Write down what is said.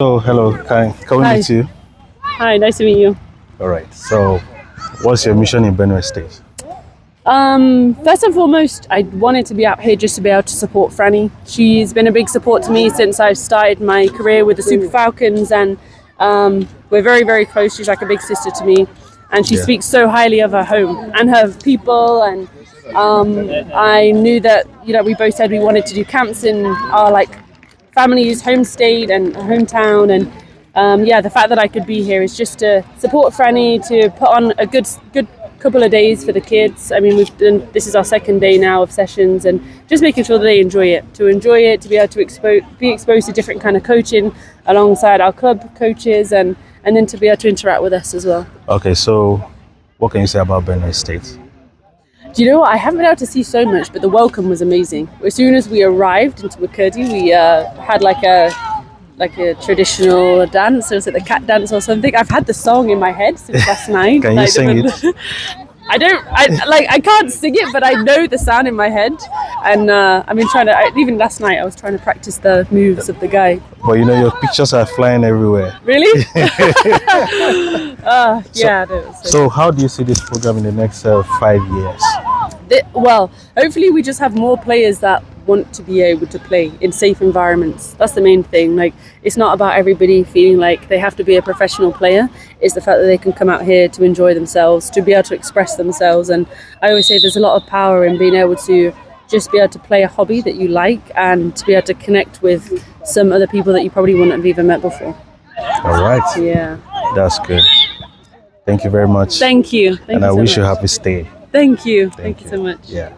So, hello, can we Hi. meet you? Hi, nice to meet you. All right. So, what's your mission in Benue State? First and foremost, I wanted to be out here just to be able to support Franny. She's been a big support to me since I started my career with the Super Falcons, and we're very, very close. She's like a big sister to me, and she Yeah. speaks so highly of her home and her people. And I knew that we both said we wanted to do camps in our family's home state and hometown, and the fact that I could be here is just to support Franny, to put on a good couple of days for the kids. I mean, this is our second day now of sessions, and just making sure that they enjoy it, to be able to be exposed to different kind of coaching alongside our club coaches, and then to be able to interact with us as well. Okay. So, what can you say about Benue State? Do you know what? I haven't been able to see so much, but the welcome was amazing. As soon as we arrived into Makurdi, we had like a traditional dance. It was like the cat dance or something. I've had the song in my head since last night. Can you sing it? I can't sing it, but I know the sound in my head. And I've been even last night I was trying to practice the moves of the guy. But your pictures are flying everywhere. Really? Yeah. So, how do you see this program in the next 5 years? Well, hopefully we just have more players that want to be able to play in safe environments. That's the main thing. Like, it's not about everybody feeling like they have to be a professional player. It's the fact that they can come out here to enjoy themselves, to be able to express themselves. And I always say there's a lot of power in being able to just be able to play a hobby that you like, and to be able to connect with some other people that you probably wouldn't have even met before. All right. Yeah. That's good. Thank you very much. Thank you. And I wish you a happy stay. Thank you. Thank you so much. Yeah.